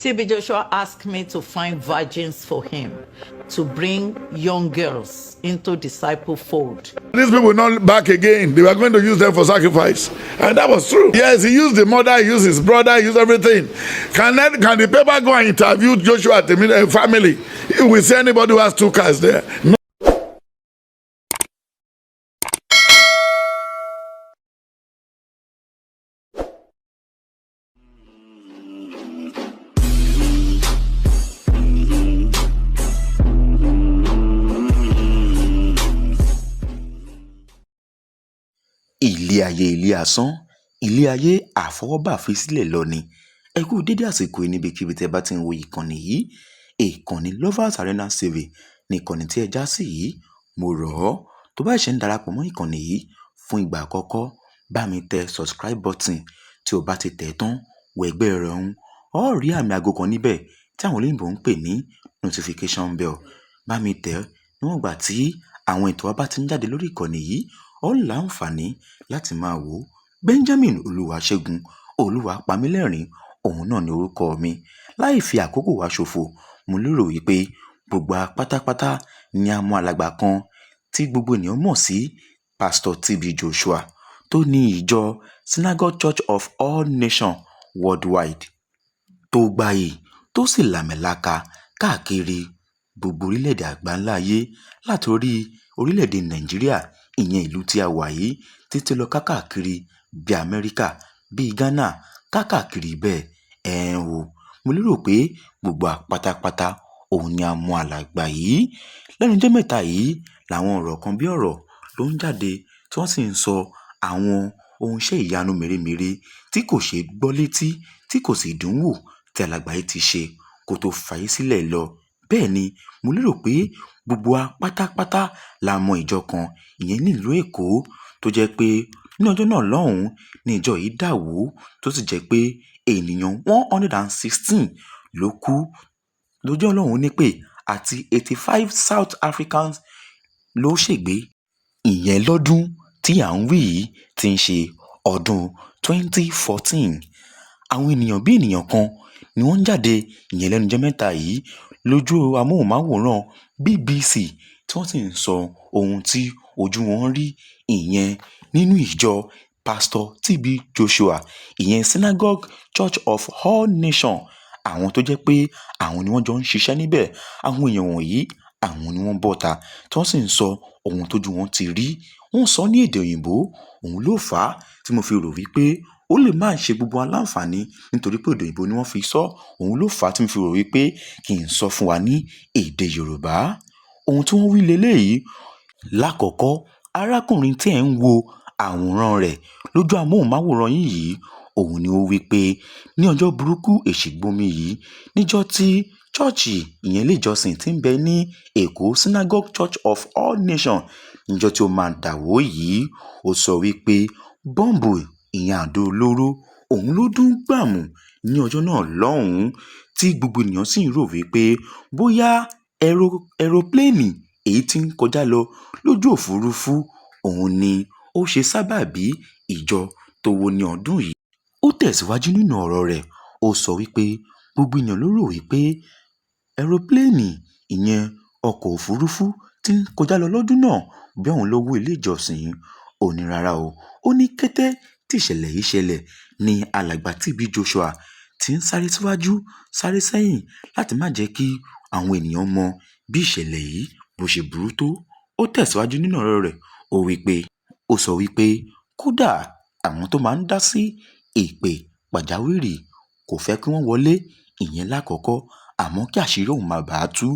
TB Joshua asked me to find virgins for him, to bring young girls into disciple fold. These people not back again. They were going to use them for sacrifice. And that was true. Yes, he used the mother, he used his brother, he used everything. Can the paper go and interview Joshua at the family? He will see anybody who has 2 cars there. No. Ilé ayé ilé asán, ilé ayé àfọwọ́bà fi sílẹ̀ lọ ni. Ẹ kú dédé àsìkò yìí níbikíbi tẹ́ bá ti ń wo ìkànnì yìí. Ìkànnì Lovers Arena TV ní ìkànnì tí ẹ já sí yìí. Mo rọ̀ ọ́ tó bá ṣe ń darapọ̀ mọ́ ìkànnì yìí fún ìgbà àkọ́kọ́, bá mi tẹ subscribe button. Tí o bá ti tẹ̀ tán, wọ ẹgbẹ́ rẹ̀ ọ̀hún. Ó rí àmì aago kan níbẹ̀ tí àwọn olóyìnbó ń pè ní notification bell. Bá mi tẹ̀ níwọ̀n ìgbà tí àwọn ètò wa bá ti ń jáde lórí ìkànnì yìí, ó láǹfààní láti máa wò ó. Benjamin Olúwaṣẹ́gun Olúwapamílẹ́rìn, òun náà ni orúkọ mi. Láì fi àkókò wa ṣòfò, mo lérò wípé gbogbo pátápátá ni a mọ alàgbà kan tí gbogbo ènìyàn mọ̀ sí Pastor TB Joshua tó ní ìjọ Synagogue Church of All Nations Worldwide tó gbayì tó sì làmìlaka káàkiri gbogbo orílẹ̀-èdè àgbáńlá ayé, láti orílẹ̀-èdè Nàìjíríà, ìyẹn ìlú tí a wà yìí, títí lọ káàkiri bí Amẹ́ríkà, bí Ghana, káàkiri bẹ́ẹ̀. Mo lérò pé gbogbo pátápátá òun ni a mọ alàgbà yìí. Lẹ́nu ọjọ́ mẹ́ta yìí làwọn ọ̀rọ̀ kan bí ọ̀rọ̀ ló ń jáde tí wọ́n sì ń sọ àwọn ohun iṣẹ́ ìyanu mèremère tí kò ṣe gbọ́ létí, tí kò sì dùn wò tí alàgbà yìí ti ṣe kó tó fàyè sílẹ̀ lọ. Bẹ́ẹ̀ ni mo lérò pé gbogbo pátápátá la mọ ìjọ kan, ìyẹn nílùú Èkó, tó jẹ́ pé ní ọjọ́ náà lọ́hùn-ún ni ìjọ yìí dà wó, tó sì jẹ́ pé ènìyàn 116 ló kú lọ́jọ́ ọlọ́hun nípè àti 85 South Africans ló ṣègbé. Ìyẹn lọ́dún tí à ń wí yìí ti ń ṣe ọdún 2014. Àwọn ènìyàn bí ènìyàn kan ni wọ́n ń jáde ìyẹn lẹ́nu ọjọ́ mẹ́ta yìí lójú amóhùnmáwòrán BBC tí wọ́n sì ń sọ ohun tí ojú wọn rí ìyẹn nínú ìjọ Pastor TB Joshua, ìyẹn Synagogue Church of All Nations. Àwọn tó jẹ́ pé àwọn ni wọ́n jọ ń ṣiṣẹ́ níbẹ̀. Àwọn èèyàn wọ̀nyí, àwọn ni wọ́n bọ́ta tí wọ́n sì ń sọ ohun tójú wọn ti rí. Wọ́n sọ ní èdè òyìnbó. Òun ló fà á tí mo fi rò wípé ó lè máa ṣe gbogbo aláǹfààní nítorí pé èdè òyìnbó ni wọ́n fi sọ. Òun ló fà á tí mo fi rò wípé kí n sọ fún wa ní èdè Yorùbá. Ohun tí wọ́n wí leléyìí. Lákọ̀ọ́kọ́, arákùnrin tí ẹ̀ ń wo àwòrán rẹ̀ lójú amóhùnmáwòrán yìí, òun ni ó wí pé ní ọjọ́ burúkú èṣìgbọmi yìí, níjọ́ tí chọ́ọ̀chì ìyẹn ilé ìjọsìn tí ń bẹ ní Èkó, Synagogue Church of All Nations, níjọ́ tí ó máa dàwó yìí, ó sọ wípé bọ́ǹbù ìyẹn àdó olóró òun ló dún gbàmù ní ọjọ́ náà lọ́hùn-ún, tí gbogbo ènìyàn sì ń rò wípé bóyá ẹropléènì èyí tí ń kọjá lọ lójú òfurufú òun ni ó ṣe sábàbí ìjọ tó wó ní ọdún yìí. Ó tẹ̀síwájú nínú ọ̀rọ̀ rẹ̀. Ó sọ wípé gbogbo ènìyàn ló rò wípé ẹropléènì ìyẹn ọkọ̀ òfurufú tí ń kọjá lọ lọ́dún náà bí òun ló wó ilé ìjọsìn. Ó ní rárá o. Ó ní kété tí ìṣẹ̀lẹ̀ yìí ṣẹlẹ̀ ni alàgbà TB Joshua ti ń sáré síwájú, sáré sẹ́yìn láti má jẹ́ kí àwọn ènìyàn mọ bí ìṣẹ̀lẹ̀ yìí bó ṣe burú tó. Ó tẹ̀síwájú nínú ọ̀rọ̀ rẹ̀. Ó sọ wípé kódà àwọn tó máa ń dá sí ìpè pàjáwìrì kò fẹ́ kí wọ́n wọlé, ìyẹn lákọ̀ọ́kọ́, àmọ́ kí àṣírí òun má bàa tú,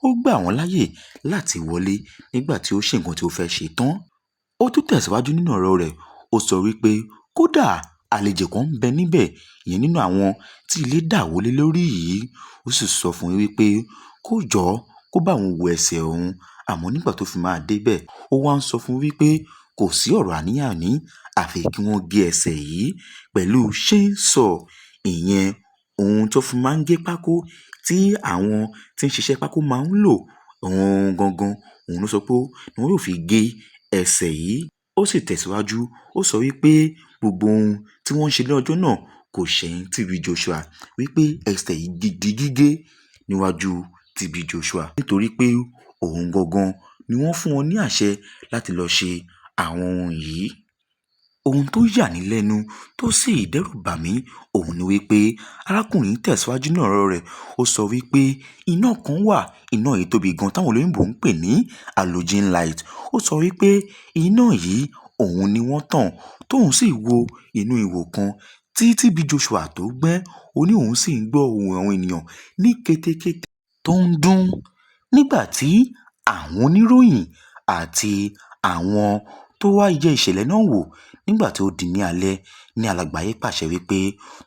ó gbà wọ́n láyè láti wọlé nígbà tí ó ṣe nǹkan tí ó fẹ́ ṣe tán. Ó tún tẹ̀síwájú nínú ọ̀rọ̀ rẹ̀. Ó sọ wípé kódà àlejò kan ń bẹ níbẹ̀, ìyẹn nínú àwọn tí ilé dà wó lé lórí yìí. Ó sì sọ fún wípé kó jọ̀ọ́ kó bá òun wo ẹsẹ̀ òun, àmọ́ nígbà tó fi máa débẹ̀, ó wá ń sọ fún wípé kò sí ọ̀rọ̀ àní-àní àfi kí wọ́n gé ẹsẹ̀ yìí pẹ̀lú chainsaw, ìyẹn ohun tó fi máa ń gé pákó tí àwọn tí ń ṣiṣẹ́ pákó máa ń lò. Òun gangan òun ló sọ pé ni wọ́n yóò fi gé ẹsẹ̀ yìí. Ó sì tẹ̀síwájú. Ó sọ wípé gbogbo ohun tí wọ́n ń ṣe ní ọjọ́ náà kò ṣẹ̀yìn TB Joshua wípé ẹsẹ̀ yìí di gígé níwájú TB Joshua nítorí pé òun gangan ni wọ́n fún wọn ní àṣẹ láti lọ ṣe àwọn ohun yìí. Ohun tó yà ní lẹ́nu tó sì dẹ́rù bà mí òun ni wípé arákùnrin tẹ̀síwájú náà ọ̀rọ̀ rẹ̀. Ó sọ wípé iná kan wà, iná yìí tóbi gan táwọn olóyìnbó ń pè ní halogen light. Ó sọ wípé iná yìí òun ni wọ́n tàn tóun sì wo inú ihò kan tí TB Joshua tó gbẹ́. Ó ní òun sì ń gbọ́ ohùn àwọn ènìyàn ní kétékété tó ń dún. Nígbà tí àwọn oníròyìn àti àwọn tó wá yẹ ìṣẹ̀lẹ̀ náà wò nígbà tí ó di ní alẹ́ ní alàgbà yìí pàṣẹ wípé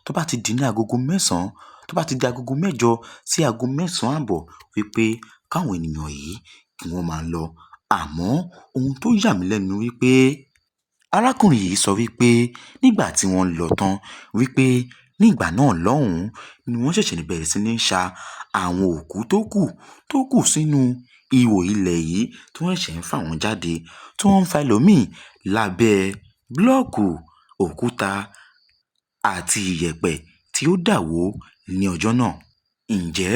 tó bá ti di ní agogo 9, tó bá ti di agogo 8 sí ago 9 àbọ̀ wípé káwọn ènìyàn yìí kí wọ́n máa lọ. Àmọ́ ohun tó yà mí lẹ́nu wípé arákùnrin yìí sọ wípé nígbà tí wọ́n lọ tán wípé nígbà náà lọ́hùn-ún ni wọ́n ṣẹ̀ṣẹ̀ bẹ̀rẹ̀ sí ní ṣa àwọn òkú tó kù sínú ihò ilẹ̀ yìí tí wọ́n ṣẹ̀ ń fà wọ́n jáde tí wọ́n ń fa ẹlòmíì lábẹ́ búlọ́ọ̀kù òkúta àti ìyẹ̀pẹ̀ tí ó dà wó ní ọjọ́ náà. Ǹjẹ́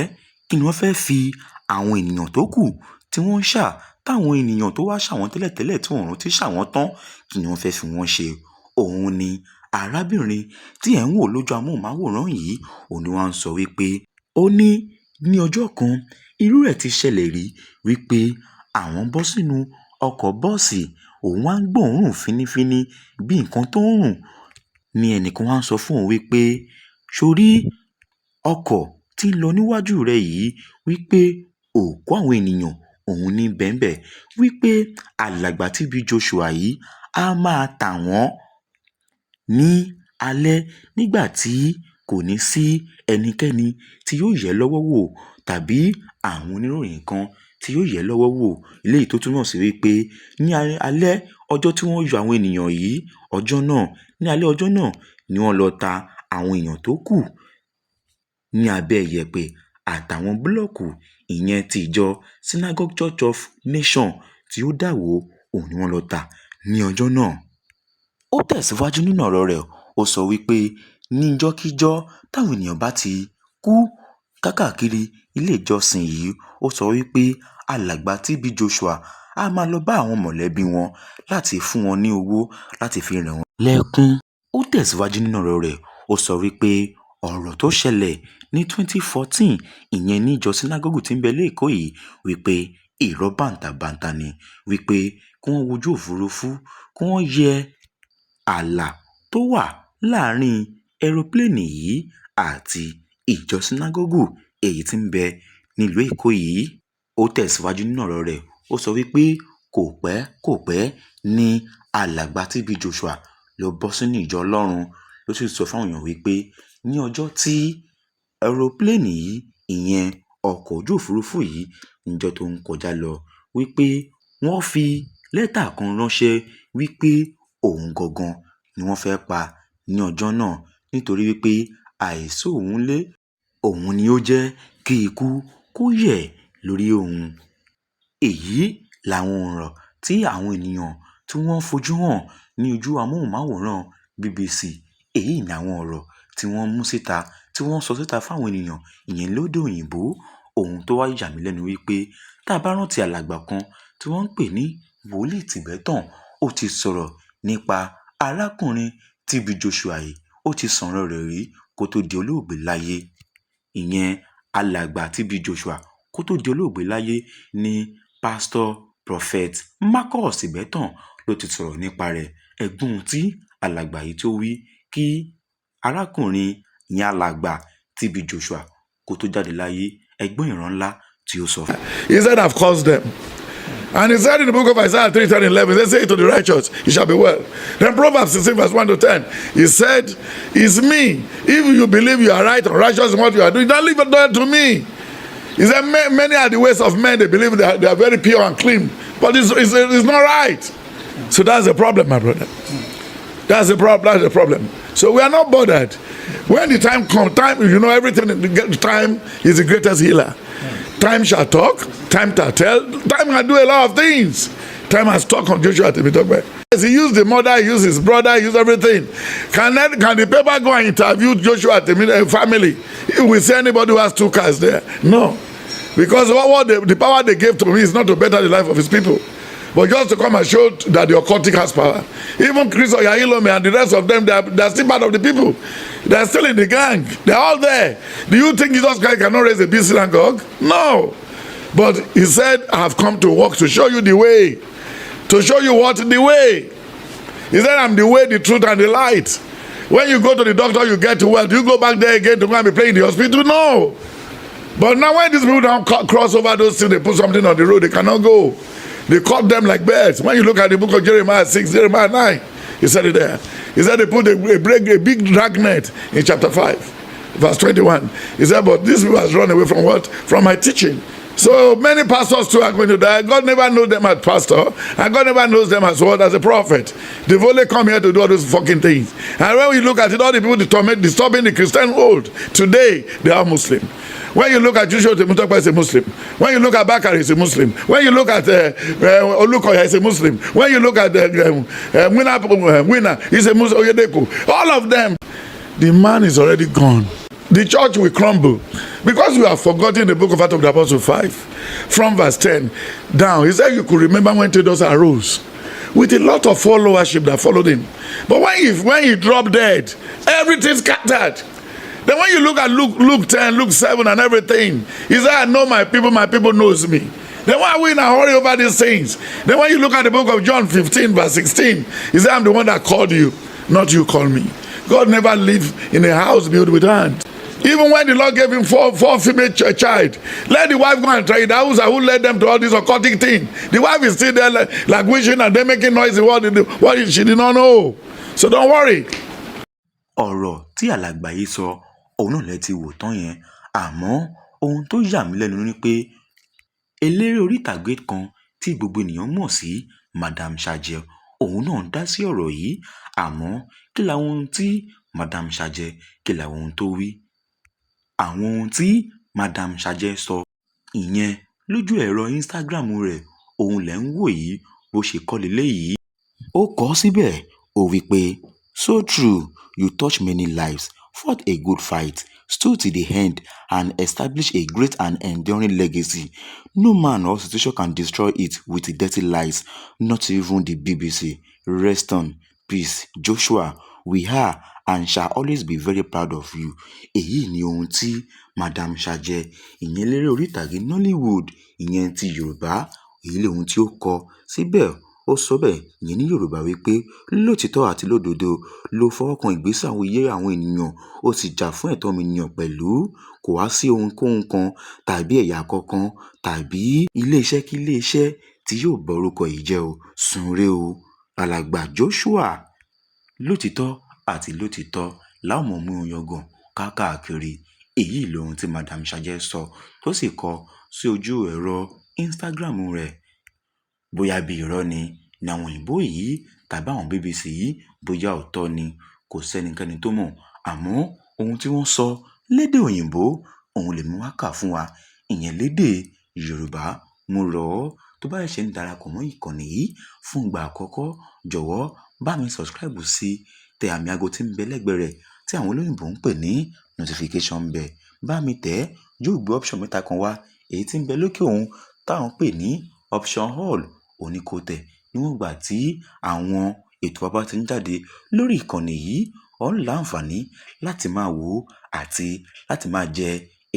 kí ni wọ́n fẹ́ fi àwọn ènìyàn tó kù tí wọ́n ń ṣà táwọn ènìyàn tó wá ṣà wọ́n tẹ́lẹ̀tẹ́lẹ̀ tí wọ́n rántí ṣà wọ́n tán kí ni wọ́n fẹ́ fi wọ́n ṣe? Òun ni arábìnrin tí ẹ̀ ń wò lójú amóhùnmáwòrán yìí òun ni wọ́n sọ wípé ó ní ní ọjọ́ kan irú rẹ̀ ti ṣẹlẹ̀ rí wípé àwọn bọ́ sínú ọkọ̀ bọ́ọ̀sì òun wá ń gbóòórùn fínífíní bí nǹkan tó ń rùn ni ẹnìkan wá ń sọ fún òun wípé ṣorí ọkọ̀ tí ń lọ níwájú rẹ̀ yìí wípé òkú àwọn ènìyàn òun ní bẹ́ẹ̀nbẹ́ wípé alàgbà TB Joshua yìí á máa tà wọ́n ní alẹ́ nígbà tí kò ní sí ẹnikẹ́ni tí yóò yẹ̀ lọ́wọ́ wò tàbí àwọn oníròyìn kan tí yóò yẹ̀ lọ́wọ́ wò. Eléyìí tó túmọ̀ sí wípé ní alẹ́ ọjọ́ tí wọ́n yọ àwọn ènìyàn yìí ní alẹ́ ọjọ́ náà ni wọ́n lọ ta àwọn èèyàn tó kù ní abẹ́ ìyẹ̀pẹ̀ àtàwọn búlọ́ọ̀kù ìyẹn ti ìjọ Synagogue Church of Nation tí ó dà wó òun ni wọ́n lọ tà ní ọjọ́ náà. Ó tẹ̀síwájú nínú ọ̀rọ̀ rẹ̀. Ó sọ wípé ní ìjọ́kíjọ́ táwọn ènìyàn bá ti kú kákàkiri ilé ìjọsìn yìí ó sọ wípé alàgbà TB Joshua á máa lọ bá àwọn mọ̀lẹ́bí wọn láti fún wọn ní owó láti fi rẹ̀ wọ́n lẹ́kún. Ó tẹ̀síwájú nínú ọ̀rọ̀ rẹ̀. Ó sọ wípé ọ̀rọ̀ tó ṣẹlẹ̀ ní 2014 ìyẹn ní ìjọ sínágọ́gù tí ń bẹ lÉkòó yìí wípé irọ́ bàǹtàbàǹtà ni wípé kí wọ́n wojú òfurufú kí wọ́n yẹ ààlà tó wà láàrin ẹropílẹ́ẹ̀nì yìí àti ìjọ sínágọ́gù èyí tí ń bẹ nílùú Èkó yìí. Ó tẹ̀síwájú nínú ọ̀rọ̀ rẹ̀. Ó sọ wípé kò pẹ́ ní alàgbà TB Joshua ló bọ́ sínú ìjọ Ọlọ́run ló sì sọ fáwọn èèyàn wípé ní ọjọ́ tí ẹropílẹ́ẹ̀nì yìí ìyẹn ọkọ̀ ojú òfurufú yìí níjọ́ tó ń kọjá lọ wípé wọ́n fi lẹ́tà kan ránṣẹ́ wípé òun gangan ni wọ́n fẹ́ pa ní ọjọ́ náà nítorí wípé àìsí òun lé òun ni ó jẹ́ kí ikú kó yẹ̀ lórí òun. Èyí làwọn ọ̀rọ̀ tí àwọn ènìyàn tí wọ́n fojú hàn ní ojú amóhùnmáwòrán BBC. Èyí ni àwọn ọ̀rọ̀ tí wọ́n mú síta tí wọ́n sọ síta fáwọn ènìyàn ìyẹn lóde òyìnbó. Ohun tó wá yà mí lẹ́nu wípé tá a bá rántí alàgbà kan tí wọ́n ń pè ní wòlíì Tibetan ó ti sọ̀rọ̀ nípa arákùnrin TB Joshua yìí. Ó ti sọ̀rọ̀ rẹ̀ rí kó tó di olóògbé láyé. Ìyẹn alàgbà TB Joshua kó tó di olóògbé láyé ní Pastor Prophet Marcus Tibetan ló ti sọ̀rọ̀ nípa rẹ̀. Ẹ̀gbọ́n tí alàgbà yìí tó wí kí arákùnrin ìyẹn alàgbà TB Joshua kó tó jáde láyé. Ẹ̀gbọ́n ìran ńlá tí ó sọ fún. He said, I've caused them. And he said in the book of Isaiah 3:10-11, they say to the righteous, it shall be well. Then Proverbs 16 verse 1-10, he said, it's me. If you believe you are right or righteous in what you are doing, don't leave it there to me. He said, many are the ways of men, they believe they are very pure and clean. But it's not right. So that's the problem, my brother. That's the problem. So we are not bothered. When the time comes, everything, time is the greatest healer. Time shall talk, time shall tell, time can do a lot of things. time has stuck on Joshua Temitope. Yes, he used the mother, he used his brother, he used everything. Can the paper go and interview Joshua Temitope family? We say anybody who has 2 cars there? No. Because what the power they gave to me is not to better the life of his people, but just to come and show that the occultic has power. Even Chris Oyahilome and the rest of them, they are still part of the people. They are still in the gang. They are all there. Do you think Jesus Christ cannot raise a big synagogue? No. But he said, I have come to walk to show you the way. To show you what? The way. He said, I'm the way, the truth, and the light. When you go to the doctor, you get well. Do you go back there again to go and be playing in the hospital? No. But now when these people don't cross over those things, they put something on the road, they cannot go. They caught them like birds. When you look at the book of Jeremiah 6, Jeremiah 9, he said it there. He said they put a big dragnet in chapter 5, verse 21. He said, but these people has run away from what? From my teaching. So many pastors too are going to die. God never knows them as pastor, and God never knows them as what? As a prophet. They've only come here to do all those fucking things. And when we look at it, all the people disturbing the Christian world today, they are Muslim. When you look at Joshua Temitope, he's a Muslim. When you look at Bakari, he's a Muslim. When you look at Olukoya, he's a Muslim. When you look at Winner, he's a Muslim. Oyedepo. All of them, the man is already gone. The church will crumble. Because we have forgotten the book of Acts of the Apostles 5, from verse 10 down. He said you could remember when Titus arose with a lot of followership that followed him. But when he dropped dead, everything scattered. Then when you look at Luke 10, Luke 7 and everything, he said, I know my people knows me. Then why are we in a hurry over these things? Then when you look at the book of John 15, verse 16, he said, I'm the one that called you, not you call me. God never lived in a house built with hands. Even when the Lord gave him four female child, let the wife go and try it. That was who led them to all this occultic thing. The wife is still there like wishing and they making noise. What she did not know. So don't worry. ọ̀rọ̀ tí alàgbà yìí sọ òun náà lẹ ti wò tán yẹn, àmọ́ ohun tó yà mí lẹ́nu ni pé eléré orí ìtàgé kan tí gbogbo ènìyàn mọ̀ sí Madam Saje òun náà dá sí ọ̀rọ̀ yìí, àmọ́ kí làwọn ohun tí Madam Saje kí làwọn ohun tó wí. Àwọn ohun tí Madam Saje sọ ìyẹn lójú ẹ̀rọ Instagram rẹ̀ òun lẹ̀ ń wò yìí bó ṣe kọ́ leléyìí. Ó kọ síbẹ̀ ó wí pé so true, you touch many lives, fought a good fight, stood to the end, and established a great and enduring legacy. No man or institution can destroy it with dirty lies, not even the BBC. Rest on peace, Joshua. We are and shall always be very proud of you. Èyí ni ohun tí Madam Saje, ìyẹn eléré orí ìtàgé Nollywood, ìyẹn ti Yorùbá, èyí lè ohun tí ó kọ síbẹ̀. Ó sọ bẹ́ẹ̀ ìyẹn ní Yorùbá wípé lótìtọ́ àti lódodo ló fọwọ́ kan ìgbésẹ̀ àwọn iye àwọn ènìyàn, ó sì jà fún ẹ̀tọ́ ọmọnìyàn pẹ̀lú. Kò wá sí ohunkóhun kan tàbí ẹ̀yà kankan tàbí iléeṣẹ́ kí iléeṣẹ́ tí yóò bọ orúkọ yìí jẹ́ o. Sunre o, alàgbà Joshua. Lótìtọ́ àti lótìtọ́ láwọn mọ̀ mú un yangàn káàkiri. Èyí lóhun tí Madam Saje sọ tó sì kọ sí ojú ẹ̀rọ Instagram rẹ̀. Bóyá bí irọ́ ni àwọn òyìnbó yìí tàbí àwọn BBC yìí bóyá òótọ́ ni kò sẹ́nikẹ́ni tó mọ̀, àmọ́ ohun tí wọ́n sọ lédè òyìnbó òun lèmi wá kà fún wa, ìyẹn lédè Yorùbá. Mo rọ̀ ọ́ tó bá ṣe ń darapọ̀ mọ́ ìkànnì yìí fún ìgbà àkọ́kọ́, jọ̀wọ́ bá mi subscribe sí, tẹ àmì aago tí ń bẹ lẹ́gbẹ̀ẹ́ rẹ̀ tí àwọn olóyìnbó ń pè ní notification bell. Bá mi tẹ̀ yóò gbé option mẹ́ta kan wá, èyí tí ń bẹ lókè òun táwọn pè ní option all oníkótẹ̀. Níwọ̀n ìgbà tí àwọn ètò bàbá ti ń jáde lórí ìkànnì yìí, ó ń láǹfààní láti máa wò ó àti láti máa jẹ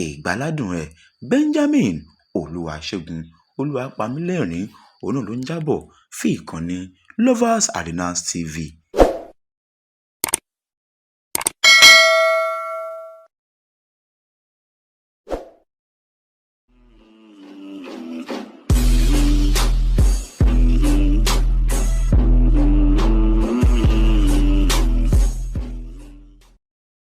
ìgbáládùn rẹ̀. Benjamin Olúwaṣẹ́gun Olúwapamílẹ́rìn òun náà ló ń jábọ̀ fún ìkànnì Lovers Arenas TV.